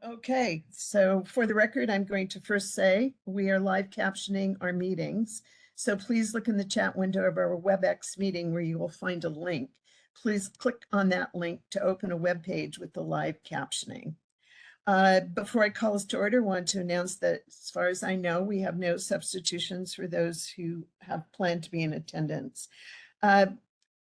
Okay, so for the record, I'm going to first say we are live captioning our meetings. So please look in the chat window of our WebEx meeting where you will find a link. Please click on that link to open a web page with the live captioning. Before I call us to order, I want to announce that as far as I know, we have no substitutions for those who have planned to be in attendance.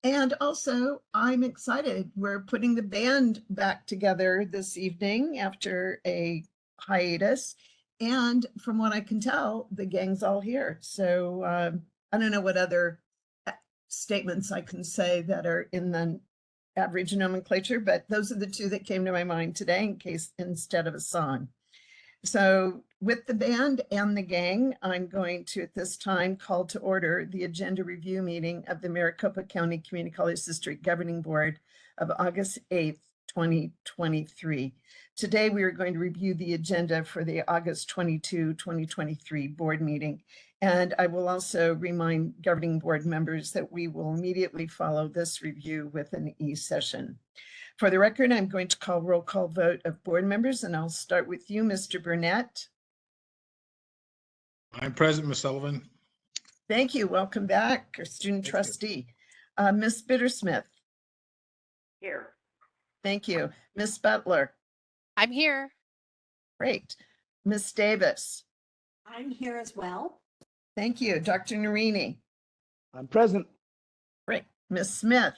And also, I'm excited. We're putting the band back together this evening after a hiatus. And from what I can tell, the gang's all here. So I don't know what other statements I can say that are in the average nomenclature, but those are the two that came to my mind today in case instead of a song. So with the band and the gang, I'm going to at this time call to order the agenda review meeting of the Maricopa County Community College District Governing Board of August 8th, 2023. Today, we are going to review the agenda for the August 22, 2023 board meeting. And I will also remind governing board members that we will immediately follow this review with an e-session. For the record, I'm going to call roll call vote of board members, and I'll start with you, Mr. Burnett. I'm present, Ms. Sullivan. Thank you. Welcome back, our student trustee. Ms. Bittersmith. Here. Thank you. Ms. Butler. I'm here. Great. Ms. Davis. I'm here as well. Thank you. Dr. Narini. I'm present. Great. Ms. Smith.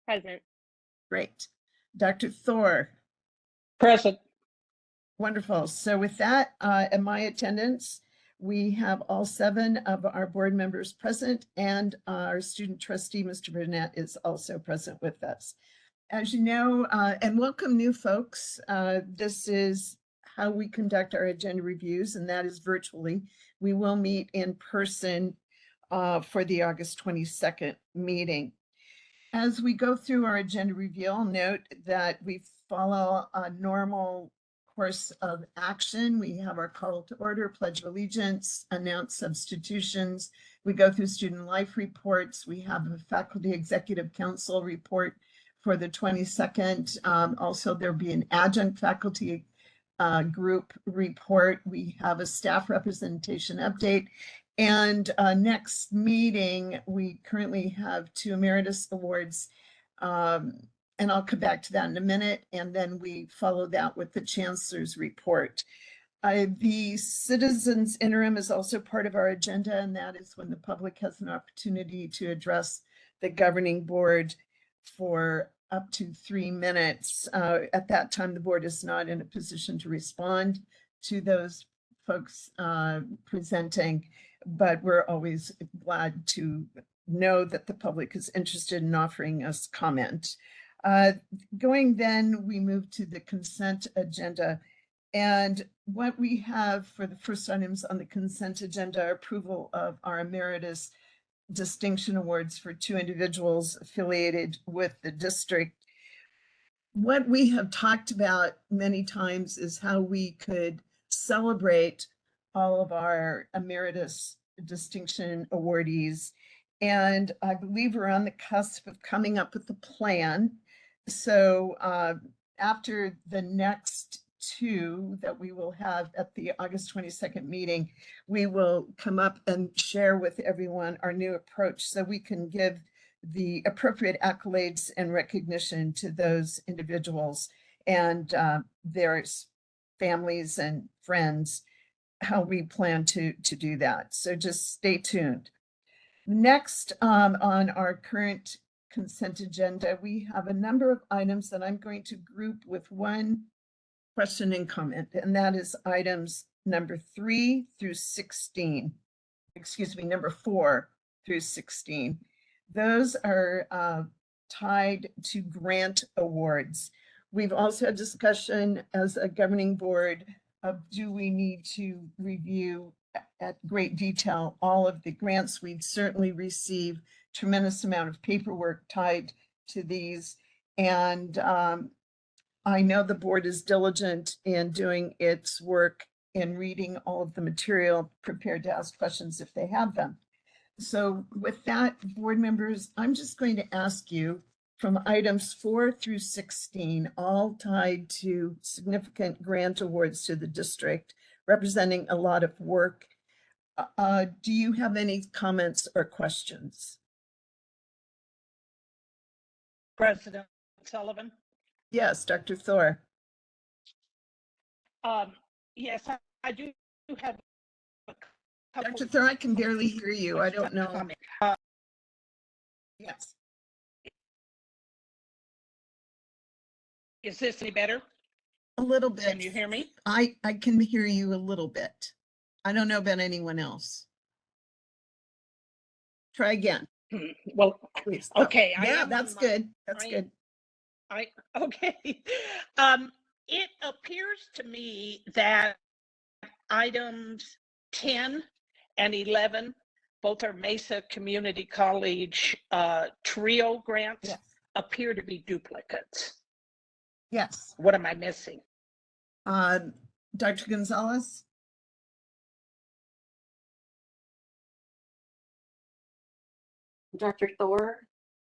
Present. Great. Dr. Thor. Present. Wonderful. So with that, in my attendance, we have all 7 of our board members present, and our student trustee, Mr. Burnett, is also present with us. As you know, and welcome new folks, this is how we conduct our agenda reviews, and that is virtually. We will meet in person for the August 22nd meeting. As we go through our agenda review, I'll note that we follow a normal course of action. We have our call to order, pledge of allegiance, announce substitutions. We go through student life reports. We have a faculty executive council report for the 22nd. Also, there'll be an adjunct faculty group report. We have a staff representation update. And next meeting, we currently have 2 emeritus awards. And I'll come back to that in a minute. And then we follow that with the chancellor's report. The citizens interim is also part of our agenda, and that is when the public has an opportunity to address the governing board for up to 3 minutes. At that time, the board is not in a position to respond to those folks presenting, but we're always glad to know that the public is interested in offering us comment. Going then, we move to the consent agenda. And what we have for the first items on the consent agenda, approval of our emeritus distinction awards for 2 individuals affiliated with the district. What we have talked about many times is how we could celebrate all of our emeritus distinction awardees. And I believe we're on the cusp of coming up with a plan. So after the next 2 that we will have at the August 22nd meeting, we will come up and share with everyone our new approach so we can give the appropriate accolades and recognition to those individuals and their families and friends, how we plan to do that. So just stay tuned. Next, on our current consent agenda, we have a number of items that I'm going to group with one question and comment, and that is items number 3 through 16. Excuse me, number 4 through 16. Those are tied to grant awards. We've also had discussion as a governing board of do we need to review at great detail all of the grants. We'd certainly receive tremendous amount of paperwork tied to these. And I know the board is diligent in doing its work in reading all of the material, prepared to ask questions if they have them. So with that, board members, I'm just going to ask you from items 4 through 16, all tied to significant grant awards to the district, representing a lot of work. Do you have any comments or questions? President Sullivan. Yes, Dr. Thor. Yes, I do have a couple. Dr. Thor, I can barely hear you. I don't know. comment. Yes. Is this any better? A little bit. Can you hear me? I can hear you a little bit. I don't know about anyone else. Try again, Well, please. okay. I Yeah, am that's on my- good. That's I- good. Okay. It appears to me that items 10 and 11, both are Mesa Community College TRIO grants, Yes. appear to be duplicates. Yes. What am I missing? Dr. Gonzalez? Dr. Thor,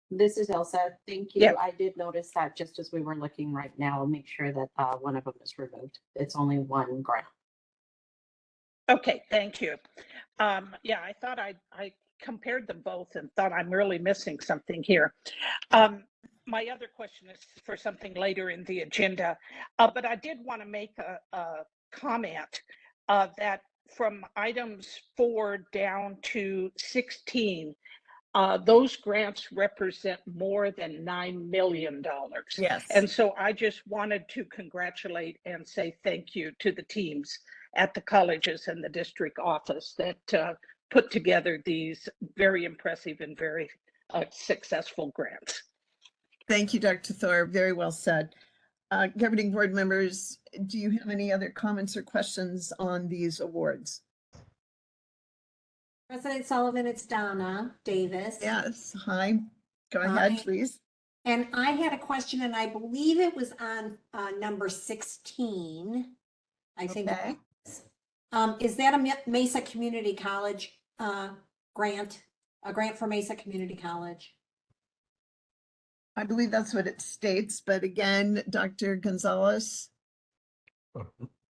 this is Elsa. Thank you. Yep. I did notice that just as we were looking right now, I'll make sure that one of them is removed. It's only one grant. Okay, thank you. Yeah, I thought I compared them both and thought I'm really missing something here. My other question is for something later in the agenda, but I did want to make a comment that from items 4 down to 16, those grants represent more than $9 million. Yes. And so I just wanted to congratulate and say thank you to the teams at the colleges and the district office that put together these very impressive and very successful grants. Thank you, Dr. Thor. Very well said. Governing board members, do you have any other comments or questions on these awards? President Sullivan, it's Donna Davis. Yes, hi. Go ahead, Hi. please. And I had a question, and I believe it was on number 16. I think. Okay. Is that a Mesa Community College grant? A grant for Mesa Community College? I believe that's what it states, but again, Dr. Gonzalez.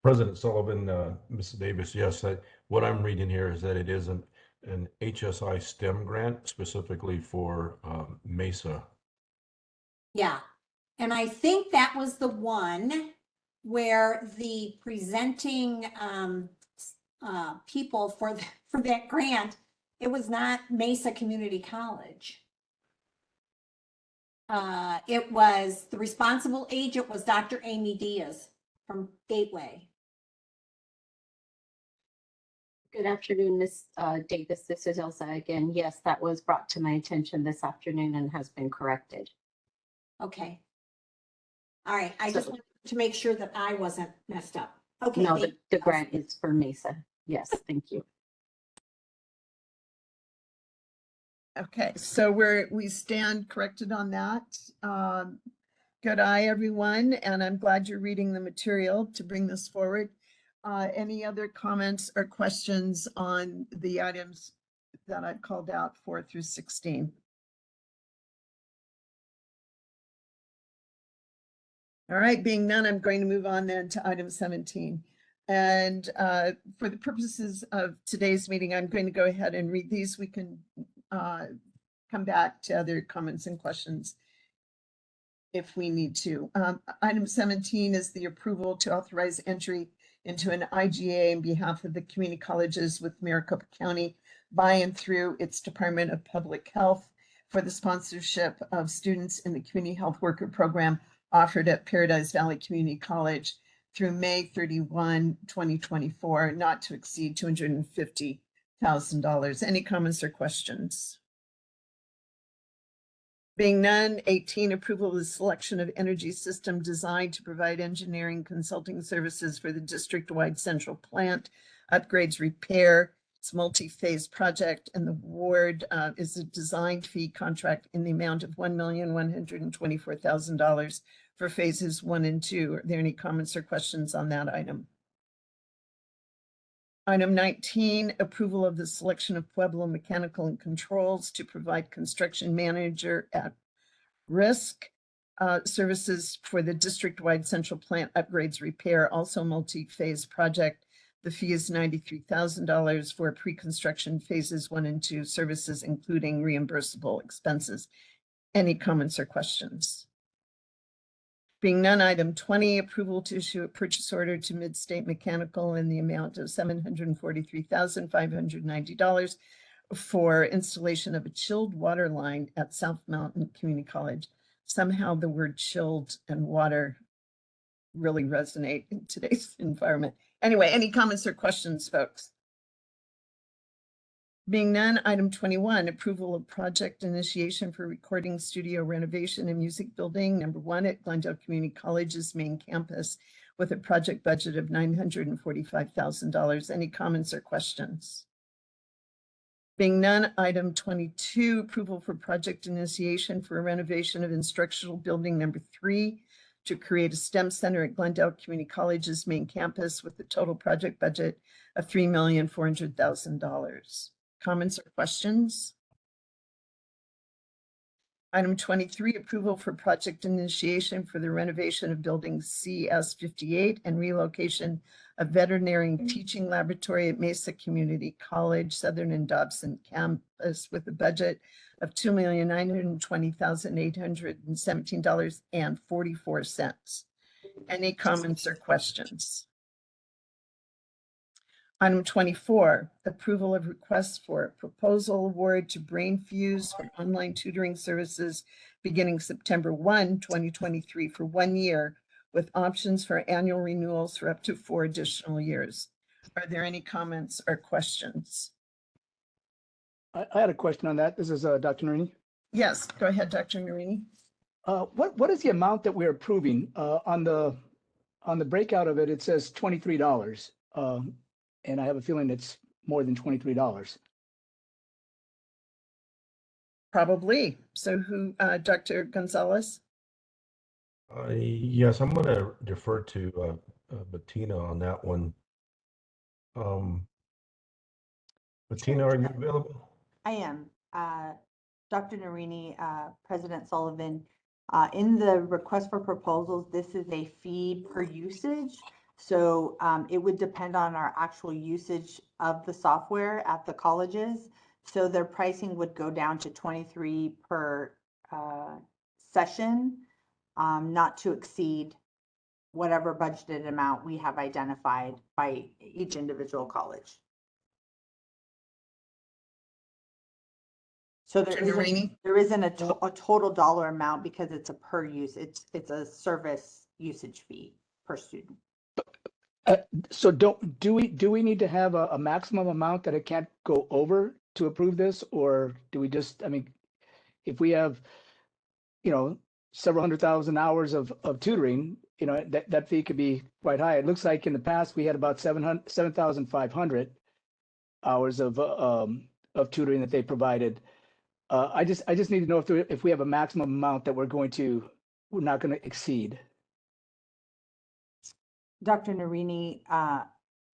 President Sullivan, Mrs. Davis, yes, what I'm reading here is that it is an HSI STEM grant specifically for Mesa. Yeah. And I think that was the one where the presenting people for that grant, it was not Mesa Community College. It was the responsible agent was Dr. Amy Diaz from Gateway. Good afternoon, Ms. Davis. This is Elsa again. Yes, that was brought to my attention this afternoon and has been corrected. Okay. All right. I just So- wanted to make sure that I wasn't messed up. Okay. No, thank the you. grant is for Mesa. Yes, thank you. Okay, so we stand corrected on that. Good eye, everyone, and I'm glad you're reading the material to bring this forward. Any other comments or questions on the items that I've called out 4 through 16? All right, being none, I'm going to move on then to item 17. And for the purposes of today's meeting, I'm going to go ahead and read these. We can come back to other comments and questions if we need to. Item 17 is the approval to authorize entry into an IGA on behalf of the community colleges with Maricopa County by and through its Department of Public Health for the sponsorship of students in the Community Health Worker Program offered at Paradise Valley Community College through May 31, 2024, not to exceed $250,000. Any comments or questions? Being none, 18, approval of the selection of energy system designed to provide engineering consulting services for the district-wide central plant upgrades repair. It's multi-phase project, and the award is a design fee contract in the amount of $1,124,000 for phases 1 and 2. Are there any comments or questions on that item? Item 19, approval of the selection of Pueblo Mechanical and Controls to provide construction manager at risk. Services for the district-wide central plant upgrades repair, also multi-phase project. The fee is $93,000 for pre-construction phases 1 and 2 services, including reimbursable expenses. Any comments or questions? Being none, item 20, approval to issue a purchase order to Midstate Mechanical in the amount of $743,590 for installation of a chilled water line at South Mountain Community College. Somehow the word chilled and water really resonate in today's environment. Anyway, any comments or questions, folks? Being none, item 21, approval of project initiation for recording studio renovation and music building number 1 at Glendale Community College's main campus with a project budget of $945,000. Any comments or questions? Being none, item 22, approval for project initiation for a renovation of instructional building number 3 to create a STEM center at Glendale Community College's main campus with a total project budget of $3,400,000. Comments or questions? Item 23, approval for project initiation for the renovation of building CS58 and relocation of veterinary teaching laboratory at Mesa Community College, Southern and Dobson campus with a budget of $2,920,817.44. Any comments or questions? Item 24, approval of requests for a proposal award to BrainFuse for online tutoring services beginning September 1, 2023 for 1 year with options for annual renewals for up to 4 additional years. Are there any comments or questions? I had a question on that. This is Dr. Narini. Yes, go ahead, Dr. Narini. What is the amount that we're approving? On the breakout of it, it says $23. And I have a feeling it's more than $23. Probably. So who, Dr. Gonzalez? Yes, I'm going to defer to Bettina on that one. Bettina, are you available? I am. Dr. Narini, President Sullivan, in the request for proposals, this is a fee per usage. So it would depend on our actual usage of the software at the colleges. So their pricing would go down to 23 per session, not to exceed whatever budgeted amount we have identified by each individual college. So there isn't a total dollar amount because it's a per use. It's a service usage fee per student. So do we need to have a maximum amount that it can't go over to approve this, or do we just, I mean, if we have, several 100,000 hours of tutoring, that fee could be quite high. It looks like in the past we had about 7,500 hours of tutoring that they provided. I just need to know if we have a maximum amount that we're not going to exceed. Dr. Narini,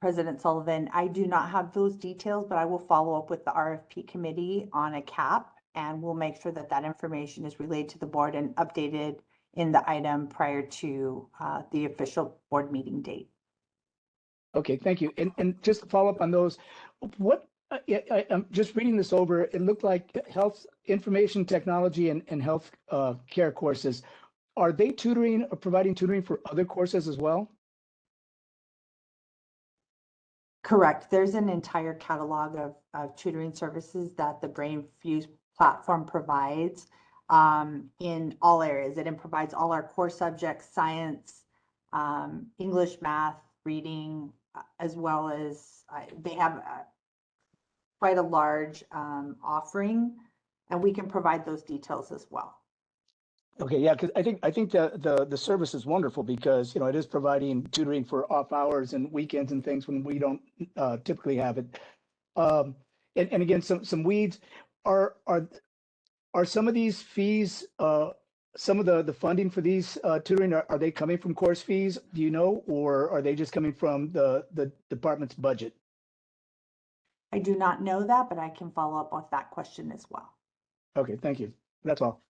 President Sullivan, I do not have those details, but I will follow up with the RFP committee on a cap, and we'll make sure that information is relayed to the board and updated in the item prior to the official board meeting date. Okay, thank you. And just to follow up on those, I'm just reading this over. It looked like health information technology and health care courses. Are they tutoring or providing tutoring for other courses as well? Correct. There's an entire catalog of tutoring services that the BrainFuse platform provides in all areas. It provides all our core subjects, science, English, math, reading, as well as they have quite a large offering, and we can provide those details as well. Okay, yeah, because I think the service is wonderful because it is providing tutoring for off hours and weekends and things when we don't typically have it. And again, some weeds are some of these fees, some of the funding for these tutoring are they coming from course fees? Do you know, or are they just coming from the department's budget? I do not know that, but I can follow up with that question as well. Okay, thank you. That's all.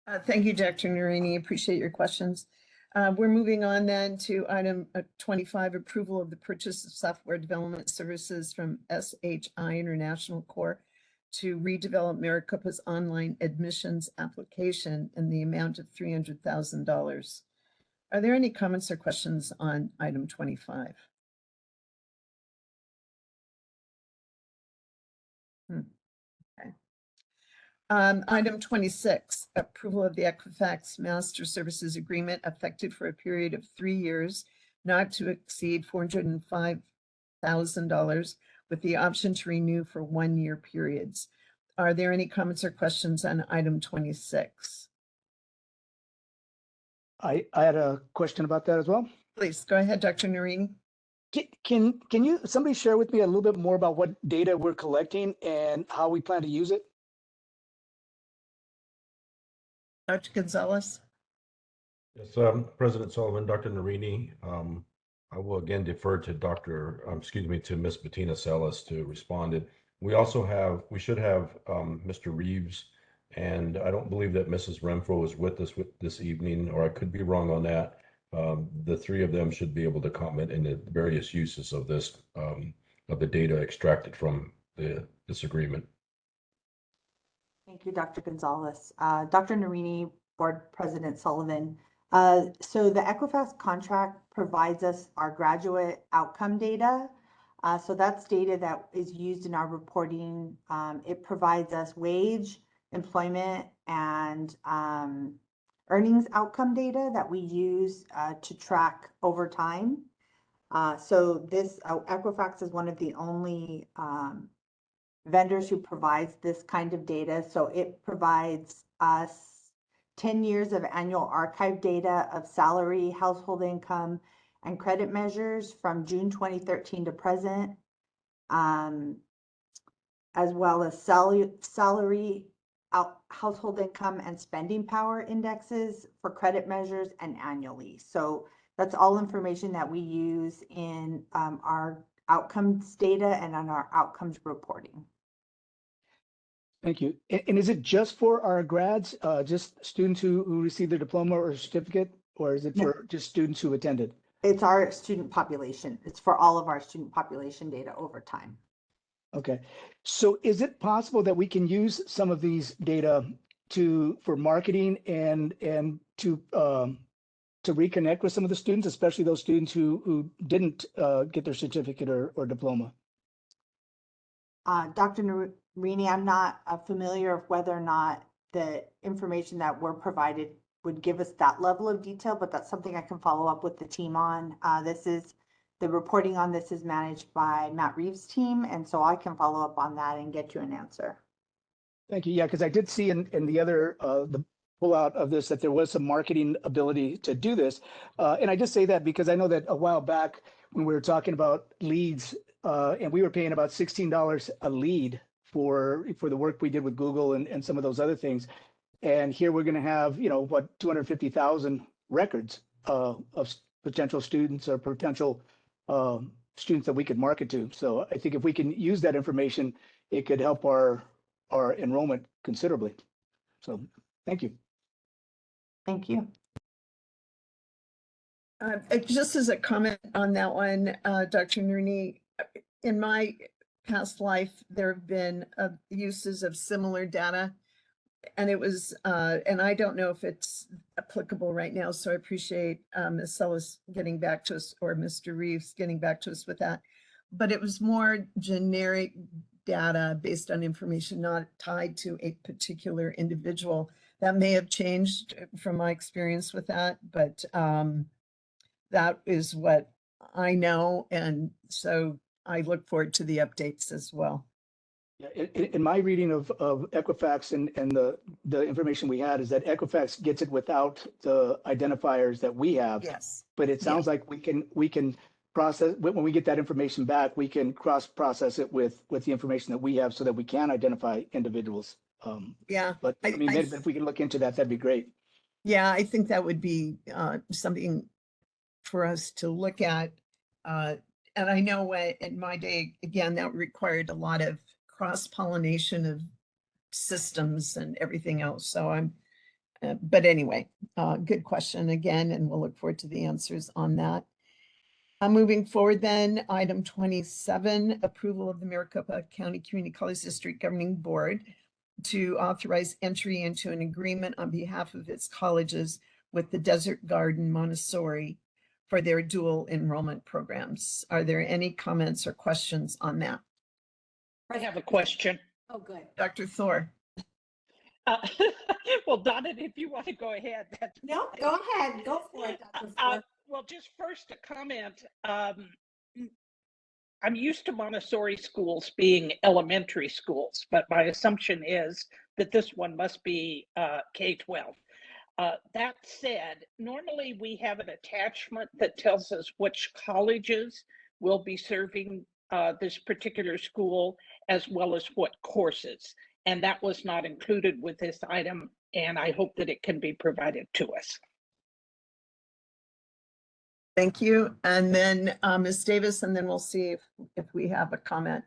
Thank you, Dr. Narini. Appreciate your questions. We're moving on then to item 25, approval of the purchase of software development services from SHI International Corp. to redevelop Maricopa's online admissions application in the amount of $300,000. Are there any comments or questions on item 25? Okay. Item 26, approval of the Equifax Master Services Agreement effective for a period of 3 years, not to exceed $405,000 with the option to renew for 1-year periods. Are there any comments or questions on item 26? I had a question about that as well. Please go ahead, Dr. Narini. Can you, somebody share with me a little bit more about what data we're collecting and how we plan to use it? Dr. Gonzalez? Yes, President Sullivan, Dr. Narini, I will again defer to to Ms. Bettina Celis to respond. We should have Mr. Reeves, and I don't believe that Mrs. Renfro is with us this evening, or I could be wrong on that. The three of them should be able to comment in the various uses of this, of the data extracted from this agreement. Thank you, Dr. Gonzalez. Dr. Narini, Board President Sullivan. So the Equifax contract provides us our graduate outcome data. So that's data that is used in our reporting. It provides us wage, employment, and earnings outcome data that we use to track over time. So this Equifax is one of the only vendors who provides this kind of data. So it provides us 10 years of annual archive data of salary, household income, and credit measures from June 2013 to present, as well as salary, household income, and spending power indexes for credit measures and annually. So that's all information that we use in our outcomes data and on our outcomes reporting. Thank you. And is it just for our grads, just students who receive their diploma or certificate, or is it for just students who attended? It's our student population. It's for all of our student population data over time. Okay. So is it possible that we can use some of these data for marketing and to reconnect with some of the students, especially those students who didn't get their certificate or diploma? Dr. Narini, I'm not familiar of whether or not the information that we're provided would give us that level of detail, but that's something I can follow up with the team on. The reporting on this is managed by Matt Reeves' team, and so I can follow up on that and get you an answer. Thank you. Yeah, because I did see in the other, the pullout of this that there was some marketing ability to do this. And I just say that because I know that a while back when we were talking about leads, and we were paying about $16 a lead for the work we did with Google and some of those other things. And here we're going to have, 250,000 records of potential students or potential students that we could market to. So I think if we can use that information, it could help our enrollment considerably. So thank you. Thank you. Just as a comment on that one, Dr. Narini, in my past life, there have been uses of similar data, and it was, and I don't know if it's applicable right now, so I appreciate Ms. Celis getting back to us, or Mr. Reeves getting back to us with that. But it was more generic data based on information not tied to a particular individual. That may have changed from my experience with that, but that is what I know, and so I look forward to the updates as well. Yeah, in my reading of Equifax and the information we had is that Equifax gets it without the identifiers that we have. Yes. But it sounds like we can process, when we get that information back, we can cross-process it with the information that we have so that we can identify individuals. Yeah. But I mean, maybe if we can look into that, that'd be great. Yeah, I think that would be something for us to look at. And I know in my day, again, that required a lot of cross-pollination of systems and everything else. So But anyway, good question again, and we'll look forward to the answers on that. Moving forward then, item 27, approval of the Maricopa County Community College District Governing Board to authorize entry into an agreement on behalf of its colleges with the Desert Garden Montessori for their dual enrollment programs. Are there any comments or questions on that? I have a question. Oh, good. Dr. Thor? Uh, Well, Donna, if you want to go ahead, that's No, go ahead, go for it, Dr. Uh, Thor. well, just first a comment. I'm used to Montessori schools being elementary schools, but my assumption is that this one must be K-12. That said, normally we have an attachment that tells us which colleges will be serving this particular school, as well as what courses. And that was not included with this item, and I hope that it can be provided to us. Thank you. And then Ms. Davis, and then we'll see if we have a comment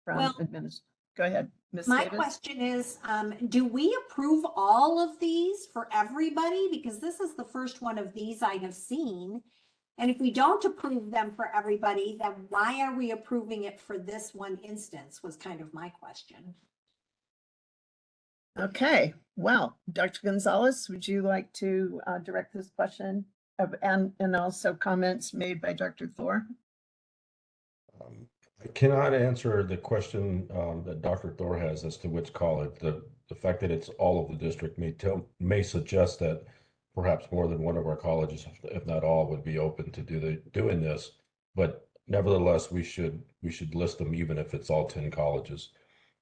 from Well, administration. Go ahead, Ms. My Davis. question is, do we approve all of these for everybody? Because this is the first one of these I have seen. And if we don't approve them for everybody, then why are we approving it for this one instance was kind of my question. Okay, well, Dr. Gonzalez, would you like to direct this question and also comments made by Dr. Thor? I cannot answer the question that Dr. Thor has as to which college. The fact that it's all of the district may suggest that perhaps more than one of our colleges, if not all, would be open to doing this. But nevertheless, we should list them even if it's all 10 colleges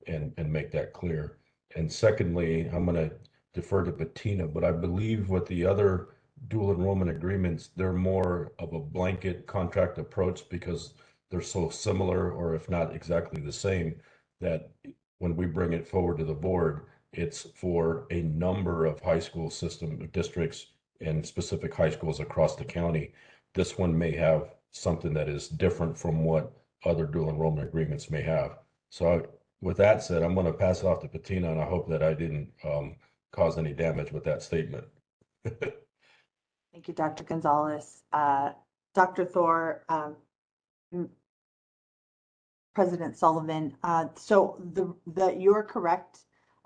and make that clear. And secondly, I'm going to defer to Bettina, but I believe with the other dual enrollment agreements, they're more of a blanket contract approach because they're so similar, or if not exactly the same, that when we bring it forward to the board, it's for a number of high school system districts and specific high schools across the county. This one may have something that is different from what other dual enrollment agreements may have. So with that said, I'm going to pass it off to Bettina, and I hope that I didn't cause any damage with that statement. Thank you, Dr. Gonzalez. Dr. Thor, President Sullivan. So you're correct.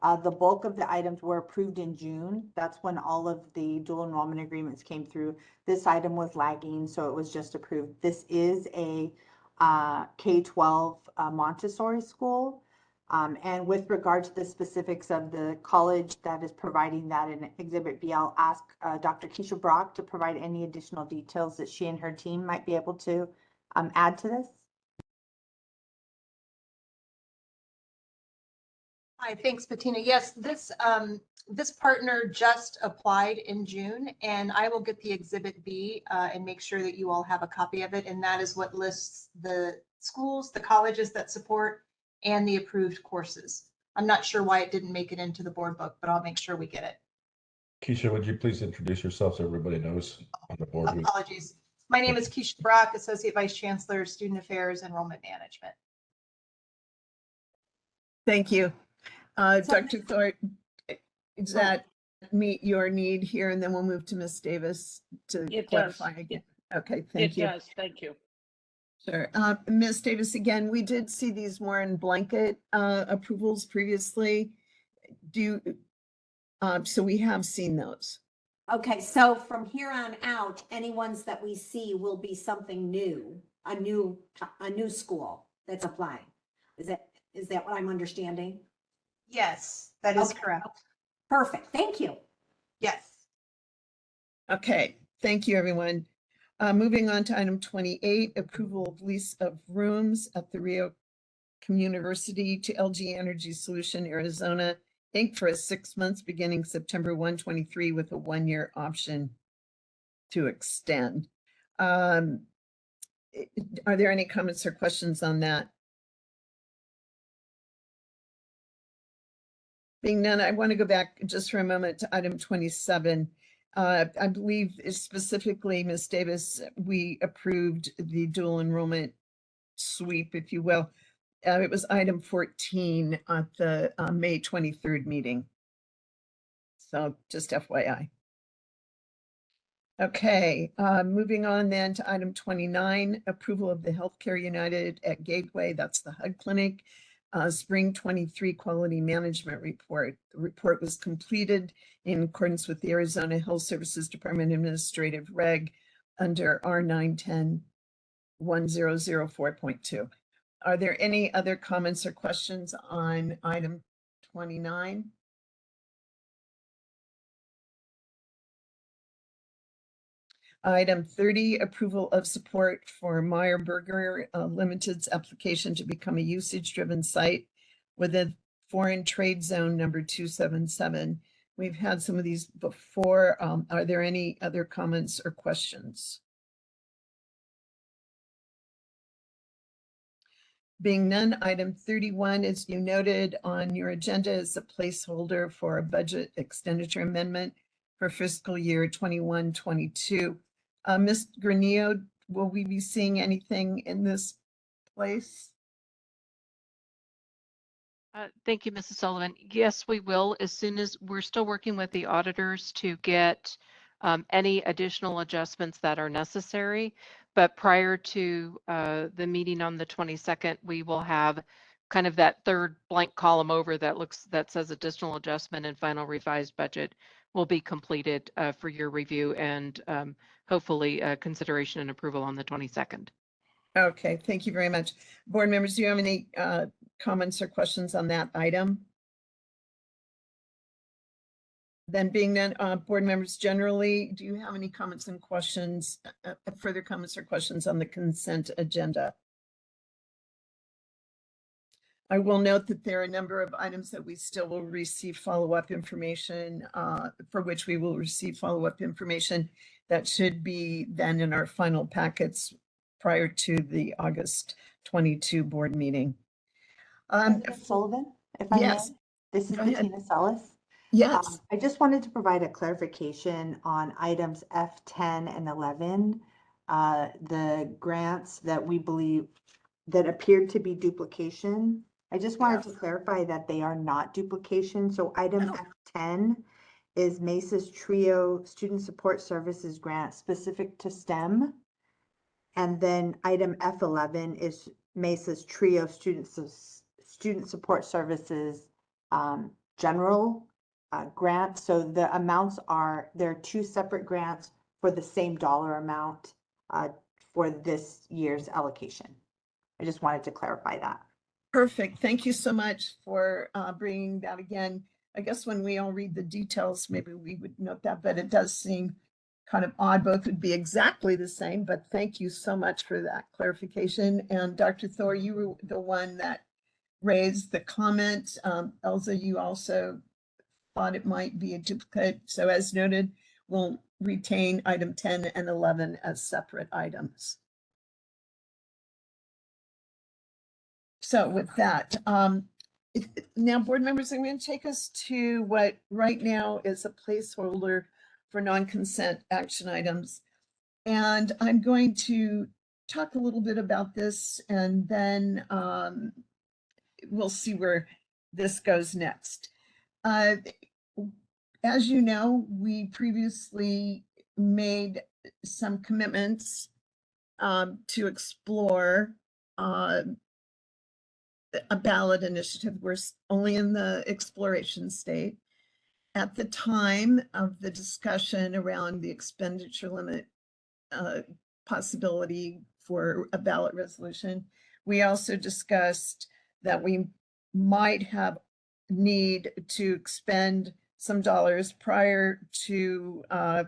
The bulk of the items were approved in June. That's when all of the dual enrollment agreements came through. This item was lagging, so it was just approved. This is a K-12 Montessori school. And with regard to the specifics of the college that is providing that in Exhibit B, I'll ask Dr. Keisha Brock to provide any additional details that she and her team might be able to add to this. Hi, thanks, Bettina. Yes, this partner just applied in June, and I will get the Exhibit B and make sure that you all have a copy of it. And that is what lists the schools, the colleges that support, and the approved courses. I'm not sure why it didn't make it into the board book, but I'll make sure we get it. Keisha, would you please introduce yourself so everybody knows on the board? Apologies. My name is Keisha Brock, Associate Vice Chancellor, Student Affairs, Enrollment Management. Thank you. Dr. Thor, does that meet your need here? And then we'll move to Ms. Davis to clarify again. Okay, thank you. It does, thank you. Sure. Ms. Davis, again, we did see these more in blanket approvals previously. So we have seen those. Okay, so from here on out, any ones that we see will be something new, a new school that's applying. Is that what I'm understanding? Yes, that is Okay. correct. Perfect, thank you. Yes. Okay, thank you, everyone. Moving on to item 28, approval of lease of rooms at the Rio Communiversity to LG Energy Solution Arizona, Inc. for 6 months beginning September 1, 2023 with a 1-year option to extend. Are there any comments or questions on that? Being none, I want to go back just for a moment to item 27. I believe specifically, Ms. Davis, we approved the dual enrollment sweep, if you will. It was item 14 at the May 23rd meeting. So just FYI. Okay, moving on then to item 29, approval of the Healthcare United at Gateway, that's the HUD Clinic, Spring 23 Quality Management Report. The report was completed in accordance with the Arizona Health Services Department Administrative Reg under R910-1004.2. Are there any other comments or questions on item 29? Item 30, approval of support for Meyer Burger Limited's application to become a usage-driven site within Foreign Trade Zone number 277. We've had some of these before. Are there any other comments or questions? Being none, item 31, as you noted on your agenda, is a placeholder for a budget expenditure amendment for fiscal year 21-22. Ms. Granillo, will we be seeing anything in this place? Thank you, Mrs. Sullivan. Yes, we will, as soon as we're still working with the auditors to get any additional adjustments that are necessary. But prior to the meeting on the 22nd, we will have kind of that third blank column over that says additional adjustment and final revised budget will be completed for your review and hopefully consideration and approval on the 22nd. Okay, thank you very much. Board members, do you have any comments or questions on that item? Then being none, board members generally, do you have any comments and questions, further comments or questions on the consent agenda? I will note that there are a number of items that we still will receive follow-up information, for which we will receive follow-up information that should be then in our final packets prior to the August 22 board meeting. President Sullivan, if I may, Yes. this is Go ahead. Bettina Salas. Yes, I just wanted to provide a clarification on items F10 and 11. The grants that we believe that appeared to be duplication. I just wanted to clarify that they are not duplication. So item F10 is Mesa's Trio Student Support Services grant specific to STEM. And then item F11 is Mesa's Trio Student Support Services general grant. So the amounts they're two separate grants for the same dollar amount for this year's allocation. I just wanted to clarify that. perfect. Thank you so much for bringing that again. I guess when we all read the details, maybe we would note that, but it does seem kind of odd. Both would be exactly the same, but thank you so much for that clarification. And Dr. Thor, you were the one that raised the comment. Elza, you also thought it might be a duplicate. So as noted, we'll retain item 10 and 11 as separate items. So with that, now board members, I'm going to take us to what right now is a placeholder for non-consent action items. And I'm going to talk a little bit about this and then we'll see where this goes next. As you know, we previously made some commitments to explore a ballot initiative. We're only in the exploration state. At the time of the discussion around the expenditure limit possibility for a ballot resolution, we also discussed that we might have need to expend some dollars prior to a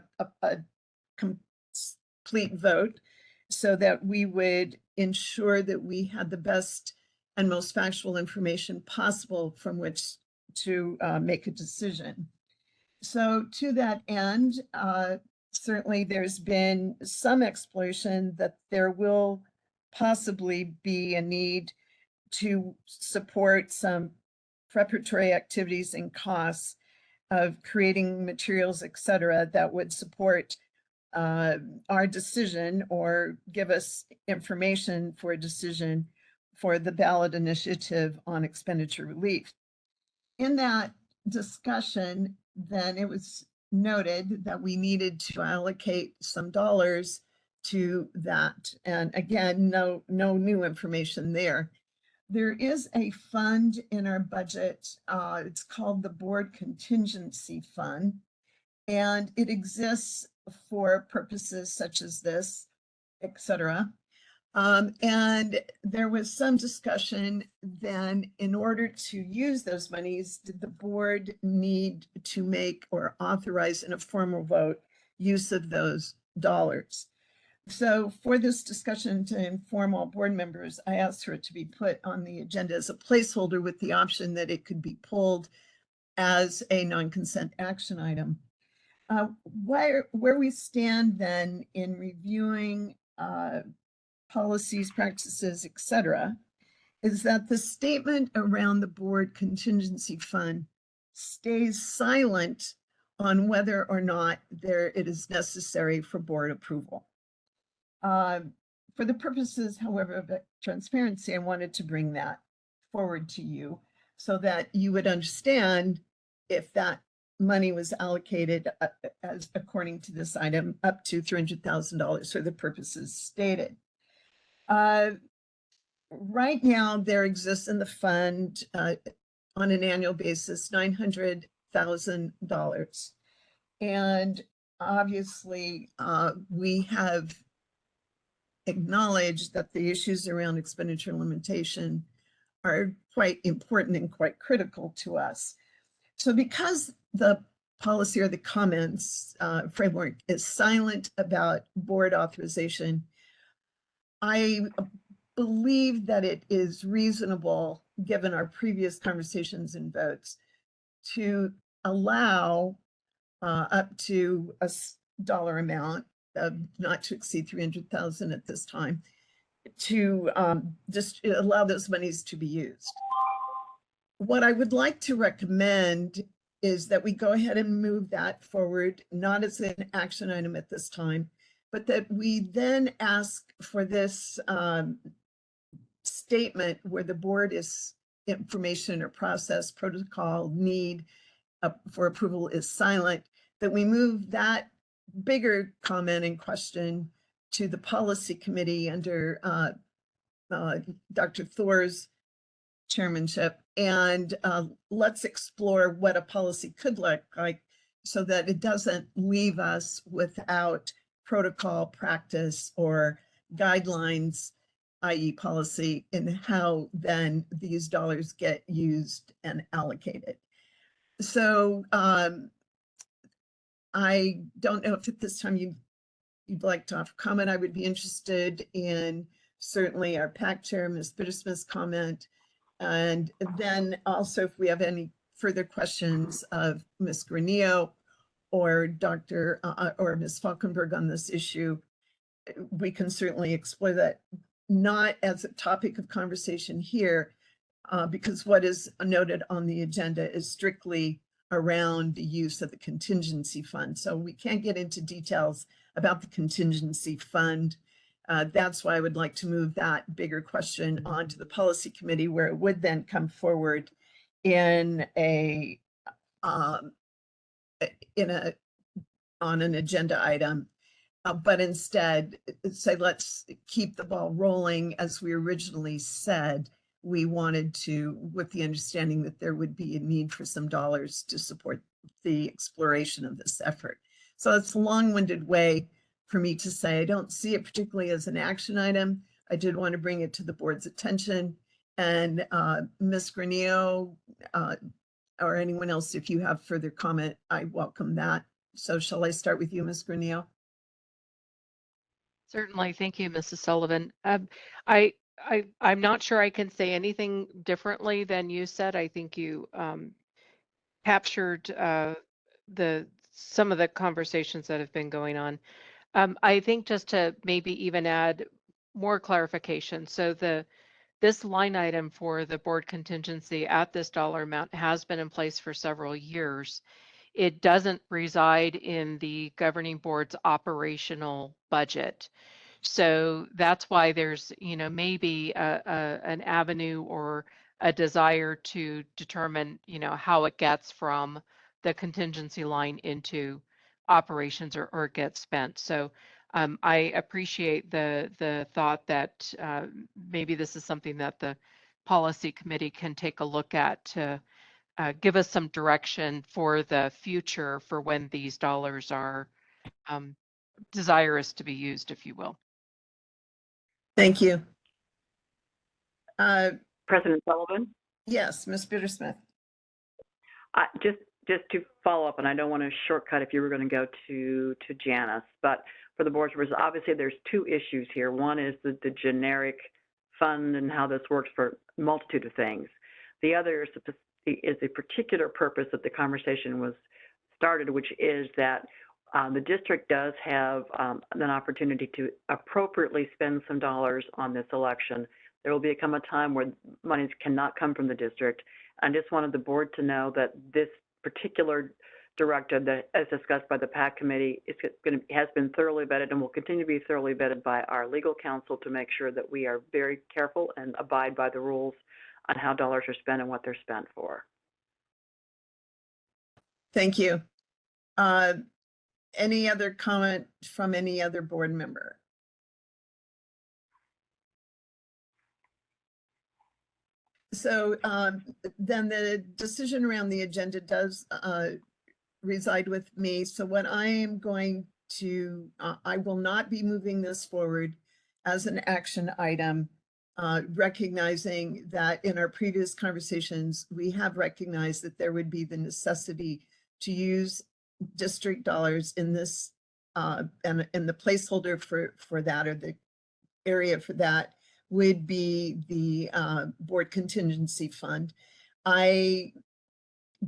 complete vote so that we would ensure that we had the best and most factual information possible from which to make a decision. So to that end, certainly there's been some exploration that there will possibly be a need to support some preparatory activities and costs of creating materials, et cetera, that would support our decision or give us information for a decision for the ballot initiative on expenditure relief. In that discussion, then it was noted that we needed to allocate some dollars to that. And again, no new information there. There is a fund in our budget. It's called the Board Contingency Fund, and it exists for purposes such as this, etc. And there was some discussion then, in order to use those monies, did the board need to make or authorize in a formal vote use of those dollars? So for this discussion to inform all board members, I asked for it to be put on the agenda as a placeholder with the option that it could be pulled as a non-consent action item. Where we stand then in reviewing policies, practices, etc., is that the statement around the board contingency fund stays silent on whether or not it is necessary for board approval. For the purposes, however, of transparency, I wanted to bring that forward to you so that you would understand if that money was allocated as according to this item up to $300,000 for the purposes stated. Right now, there exists in the fund on an annual basis $900,000. And obviously, we have acknowledged that the issues around expenditure limitation are quite important and quite critical to us. So because the policy or the comments framework is silent about board authorization, I believe that it is reasonable, given our previous conversations and votes, to allow up to a dollar amount of not to exceed 300,000 at this time, to just allow those monies to be used. What I would like to recommend is that we go ahead and move that forward, not as an action item at this time, but that we then ask for this statement where the board is information or process protocol need for approval is silent, that we move that bigger comment and question to the policy committee under Dr. Thor's chairmanship, and let's explore what a policy could look like so that it doesn't leave us without protocol, practice, or guidelines, i.e. policy, in how then these dollars get used and allocated. So I don't know if at this time you'd like to offer comment. I would be interested in certainly our PAC chair, Ms. Bittersmith's comment, and then also if we have any further questions of Ms. Granillo or Dr. Or Ms. Falkenberg on this issue, we can certainly explore that, not as a topic of conversation here, because what is noted on the agenda is strictly around the use of the contingency fund. So we can't get into details about the contingency fund. That's why I would like to move that bigger question onto the policy committee, where it would then come forward in on an agenda item. But instead say, let's keep the ball rolling. As we originally said, we wanted to, with the understanding that there would be a need for some dollars to support the exploration of this effort. So it's a long-winded way for me to say, I don't see it particularly as an action item. I did want to bring it to the board's attention. And Ms. Granillo or anyone else, if you have further comment, I welcome that. So shall I start with you, Ms. Granillo? Certainly. Thank you, Mrs. Sullivan. I'm not sure I can say anything differently than you said. I think you captured some of the conversations that have been going on. I think just to maybe even add more clarification. So this line item for the board contingency at this dollar amount has been in place for several years. It doesn't reside in the governing board's operational budget. So that's why there's, maybe an avenue or a desire to determine, how it gets from the contingency line into operations or get spent. So I appreciate the thought that maybe this is something that the policy committee can take a look at to give us some direction for the future for when these dollars are desirous to be used, if you will. Thank you. President Sullivan, Yes, Ms. Bittersmith. just to follow up, and I don't want to shortcut if you were going to go to Janice, but for the board's members, obviously there's two issues here. One is the generic fund and how this works for a multitude of things. The other is a particular purpose that the conversation was started, which is that the district does have an opportunity to appropriately spend some dollars on this election. There will become a time where monies cannot come from the district. I just wanted the board to know that this particular directive that, as discussed by the PAC committee, has been thoroughly vetted and will continue to be thoroughly vetted by our legal counsel to make sure that we are very careful and abide by the rules on how dollars are spent and what they're spent for. Thank you. Any other comment from any other board member? So then the decision around the agenda does reside with me. So what I am going to, I will not be moving this forward as an action item, recognizing that in our previous conversations, we have recognized that there would be the necessity to use district dollars in this, and the placeholder for that, or the area for that, would be the board contingency fund. I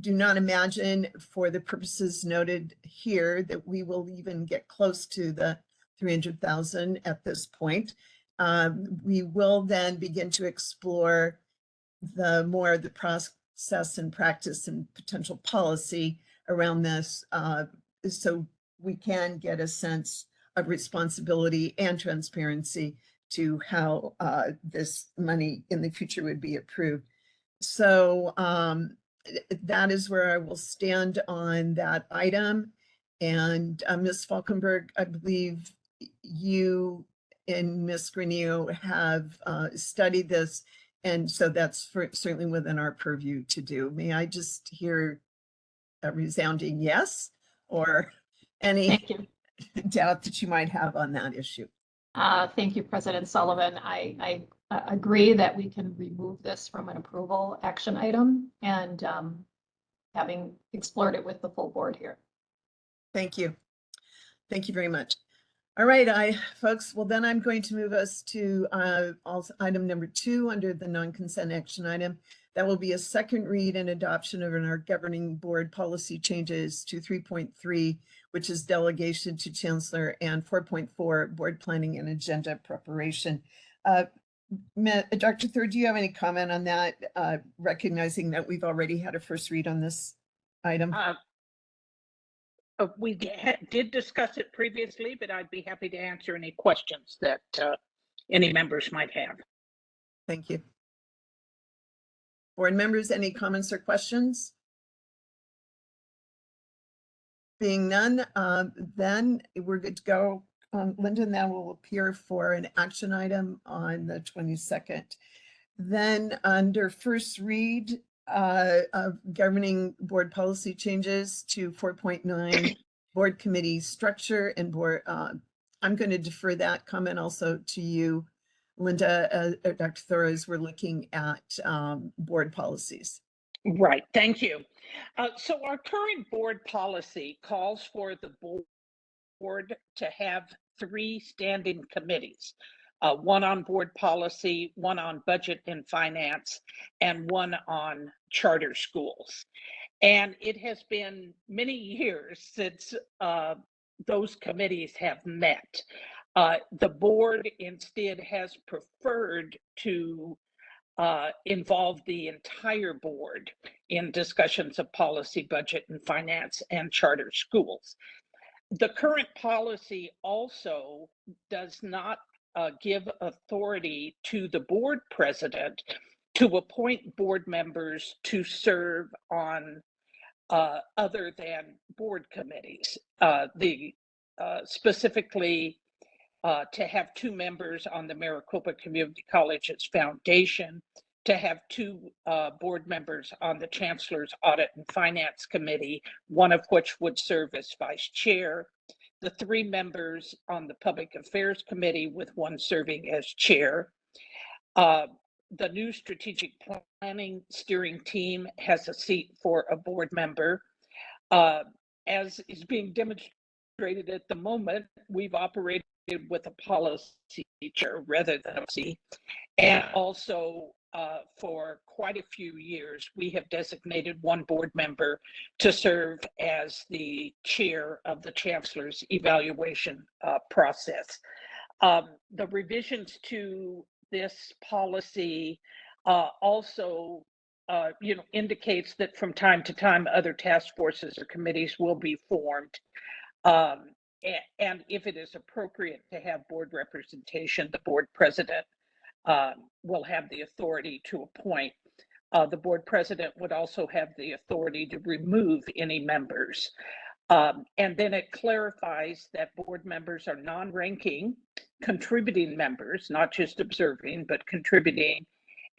do not imagine, for the purposes noted here, that we will even get close to the 300,000 at this point. We will then begin to explore the process and practice and potential policy around this, so we can get a sense of responsibility and transparency to how this money in the future would be approved. So that is where I will stand on that item. And Ms. Falkenberg, I believe you and Ms. Granillo have studied this, and so that's certainly within our purview to do. May I just hear a resounding yes, or any doubt that you might have on that issue? Thank you, President Sullivan. I agree that we can remove this from an approval action item, and having explored it with the full board here. Thank you. Thank you very much. All right, folks, well, then I'm going to move us to item number 2 under the non-consent action item. That will be a second read and adoption of our governing board policy changes to 3.3, which is delegation to chancellor, and 4.4, board planning and agenda preparation. Dr. Thur, do you have any comment on that, recognizing that we've already had a first read on this item? We did discuss it previously, but I'd be happy to answer any questions that any members might have. Thank you. Board members, any comments or questions? Being none, then we're good to go. Linda now will appear for an action item on the 22nd. Then under first read of governing board policy changes to 4.9, board committee structure and board, I'm going to defer that comment also to you, Linda, Dr. Thur, as we're looking at board policies. Right, thank you. So our current board policy calls for the board to have 3 standing committees, one on board policy, one on budget and finance, and one on charter schools. And it has been many years since those committees have met. The board instead has preferred to involve the entire board in discussions of policy, budget and finance, and charter schools. The current policy also does not give authority to the board president to appoint board members to serve on other than board committees. Specifically, to have 2 members on the Maricopa Community College's foundation, to have 2 board members on the Chancellor's Audit and Finance Committee, one of which would serve as vice chair, the 3 members on the Public Affairs Committee with one serving as chair. The new strategic planning steering team has a seat for a board member. As is being demonstrated at the moment, we've operated with a policy chair rather than a C. And also for quite a few years, we have designated one board member to serve as the chair of the Chancellor's evaluation process. The revisions to this policy also indicates that from time to time, other task forces or committees will be formed. And if it is appropriate to have board representation, the board president will have the authority to appoint. The board president would also have the authority to remove any members. And then it clarifies that board members are non-ranking, contributing members, not just observing, but contributing.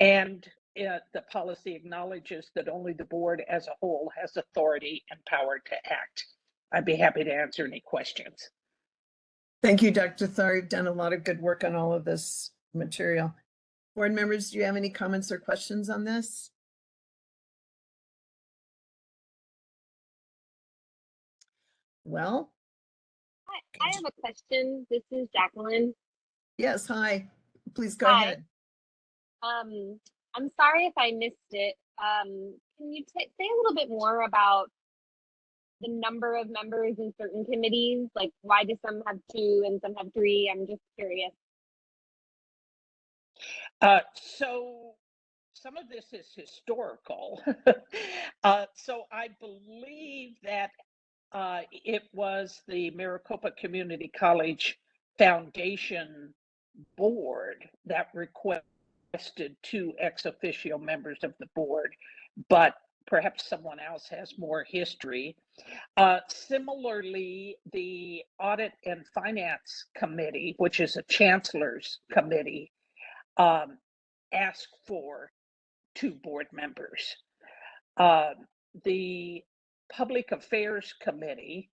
And the policy acknowledges that only the board as a whole has authority and power to act. I'd be happy to answer any questions. Thank you, Dr. Thar. You've done a lot of good work on all of this material. Board members, do you have any comments or questions on this? Well, I have a question. This is Jacqueline. yes, hi. Please go Hi. ahead. I'm sorry if I missed it. Can you say a little bit more about the number of members in certain committees? Like, why do some have 2 and some have 3? I'm just curious. So some of this is historical. So I believe that it was the Maricopa Community College Foundation Board that requested 2 ex officio members of the board, but perhaps someone else has more history. Similarly, the Audit and Finance Committee, which is a chancellor's committee, asked for 2 board members. The Public Affairs Committee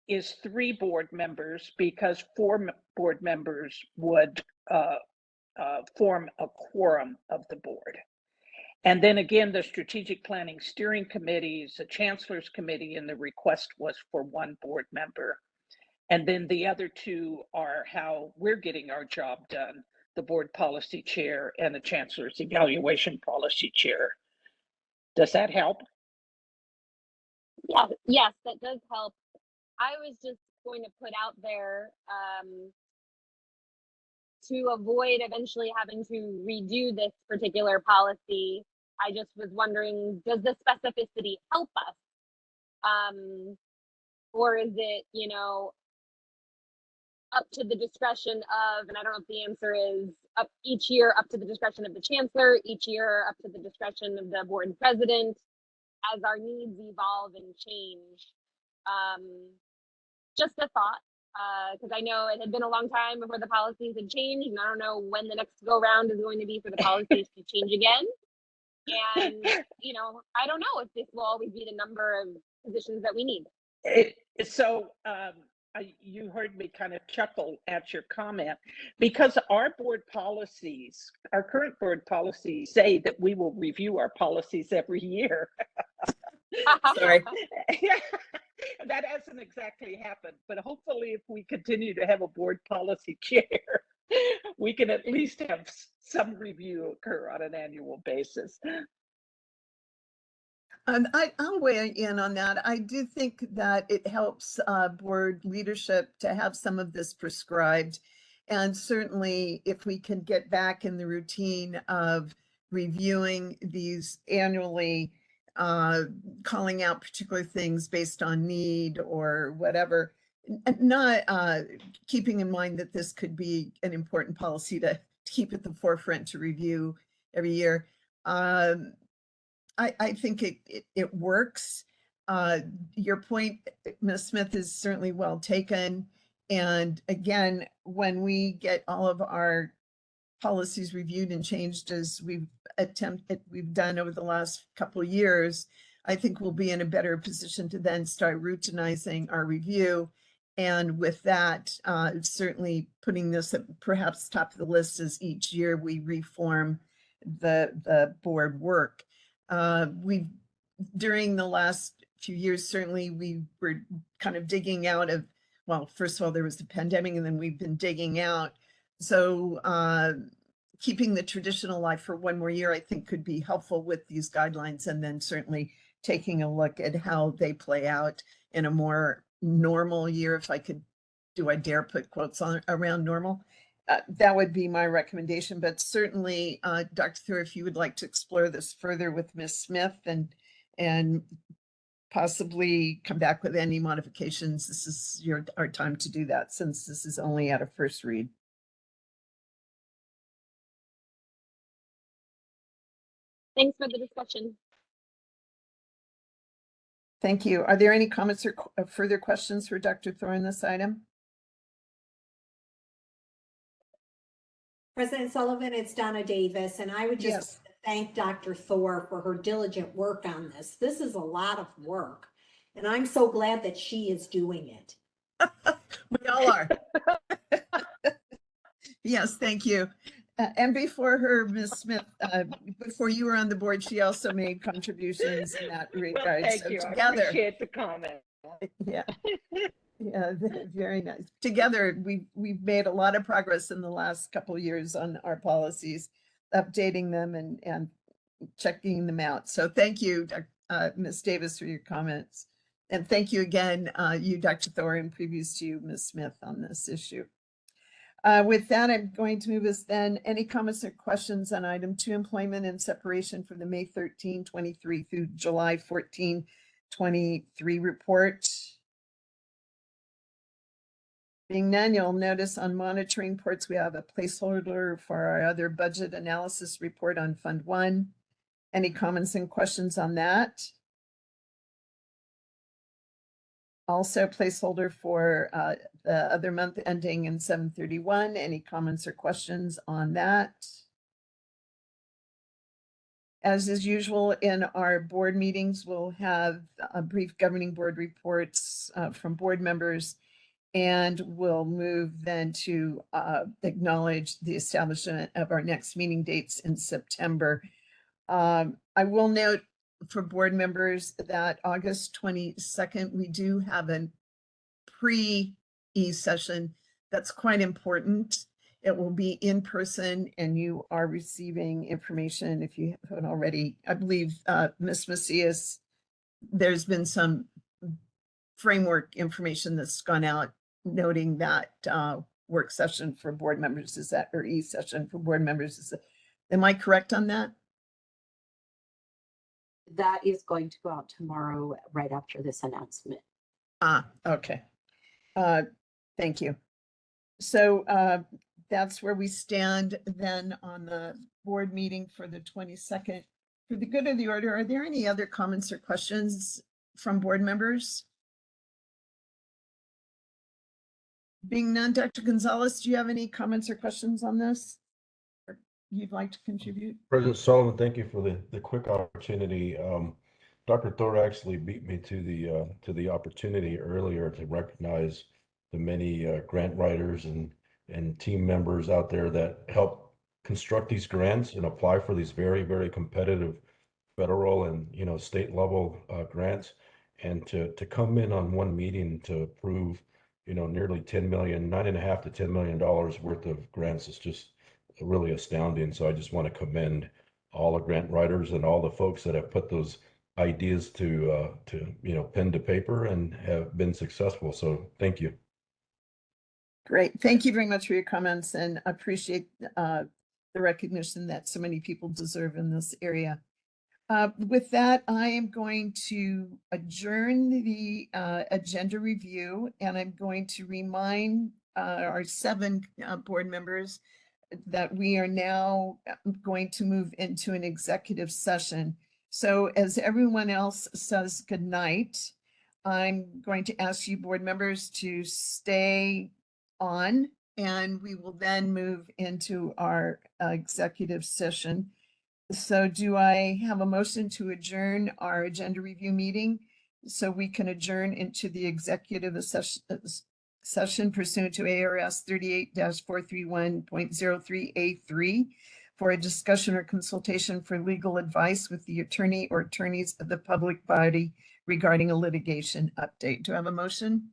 is 3 board members because 4 board members would form a quorum of the board. And then again, the Strategic Planning Steering Committee is a Chancellor's Committee, and the request was for 1 board member. And then the other 2 are how we're getting our job done, the board policy chair and the Chancellor's evaluation policy chair. Does that help? Yeah, yes, that does help. I was just going to put out there to avoid eventually having to redo this particular policy. I just was wondering, does the specificity help us? Or is it, up to the discretion of, and I don't know if the answer is up each year, up to the discretion of the chancellor, each year up to the discretion of the board president as our needs evolve and change. Just a thought, because I know it had been a long time before the policies had changed, and I don't know when the next go round is going to be for the policies to change again. And, I don't know if this will always be the number of positions that we need. You heard me kind of chuckle at your comment, because our board policies, our current board policies say that we will review our policies every year. Sorry. That hasn't exactly happened, but hopefully if we continue to have a board policy chair, we can at least have some review occur on an annual basis. I'll weigh in on that. I do think that it helps board leadership to have some of this prescribed. And certainly if we can get back in the routine of reviewing these annually, calling out particular things based on need or whatever, not keeping in mind that this could be an important policy to keep at the forefront to review every year. I think it works. Your point, Ms. Smith, is certainly well taken. And again, when we get all of our policies reviewed and changed as we've done over the last couple of years, I think we'll be in a better position to then start routinizing our review. And with that, certainly putting this at perhaps top of the list as each year we reform the board work. During the last few years, certainly we were kind of digging out of, well, first of all, there was the pandemic, and then we've been digging out. So keeping the tradition alive for one more year, I think could be helpful with these guidelines, and then certainly taking a look at how they play out in a more normal year, if I could, do I dare put quotes on around normal? That would be my recommendation, but certainly, Dr. Thor, if you would like to explore this further with Ms. Smith and possibly come back with any modifications, this is our time to do that, since this is only at a first read. Thanks for the discussion. Thank you. Are there any comments or further questions for Dr. Thor on this item? President Sullivan, it's Donna Davis, and I would just Yes. thank Dr. Thor for her diligent work on this. This is a lot of work, and I'm so glad that she is doing it. We all are. Yes, thank you. And before her, Ms. Smith, before you were on the board, she also made contributions in that Well, regard. thank So you. I together, appreciate the comment. yeah, yeah, very nice. Together, we've made a lot of progress in the last couple of years on our policies, updating them and checking them out. So thank you, Ms. Davis, for your comments. And thank you again, you, Dr. Thor, and previous to you, Ms. Smith, on this issue. With that, I'm going to move us then. Any comments or questions on item 2, employment and separation for the May 13, 23 through July 14, 23 report? Being none, you'll notice on monitoring reports, we have a placeholder for our other budget analysis report on Fund 1. Any comments and questions on that? Also placeholder for the other month ending in 7/31. Any comments or questions on that? As is usual in our board meetings, we'll have a brief governing board reports from board members, and we'll move then to acknowledge the establishment of our next meeting dates in September. I will note for board members that August 22nd, we do have a pre-e-session that's quite important. It will be in person, and you are receiving information if you haven't already. I believe Ms. Macias, there's been some framework information that's gone out noting that work session for board members is that, or e-session for board members is that. Am I correct on that? That is going to go out tomorrow, right after this announcement. Okay. Thank you. So that's where we stand then on the board meeting for the 22nd. For the good of the order, are there any other comments or questions from board members? Being none, Dr. Gonzalez, do you have any comments or questions on this? Or you'd like to contribute? President Sullivan, thank you for the quick opportunity. Dr. Thor actually beat me to the opportunity earlier to recognize the many grant writers and team members out there that help construct these grants and apply for these very, very competitive federal and state level grants, and to come in on one meeting to approve nearly 10 million, $9.5 to $10 million worth of grants is just really astounding. So I just want to commend all the grant writers and all the folks that have put those ideas to pen to paper and have been successful. So thank you. Great. Thank you very much for your comments, and appreciate the recognition that so many people deserve in this area. With that, I am going to adjourn the agenda review, and I'm going to remind our 7 board members that we are now going to move into an executive session. So as everyone else says goodnight, I'm going to ask you board members to stay on, and we will then move into our executive session. So do I have a motion to adjourn our agenda review meeting so we can adjourn into the executive session pursuant to ARS 38-431.03A3 for a discussion or consultation for legal advice with the attorney or attorneys of the public body regarding a litigation update. Do I have a motion?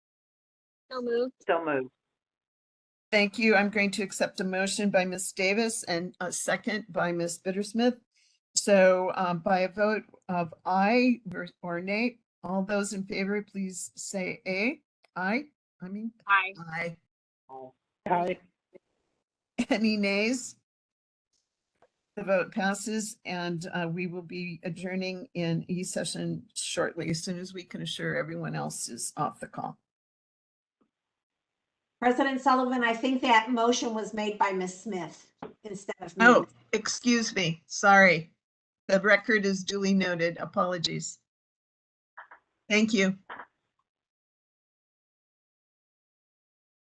So moved. So moved. Thank you. I'm going to accept a motion by Ms. Davis and a second by Ms. Bittersmith. So by a vote of aye or nay, all those in favor, please say aye. Aye. Aye. Aye. Aye. Any nays? The vote passes, and we will be adjourning in e-session shortly, as soon as we can assure everyone else is off the call. President Sullivan, I think that motion was made by Ms. Smith instead of me. Oh, excuse me. Sorry. The record is duly noted. Apologies. Thank you.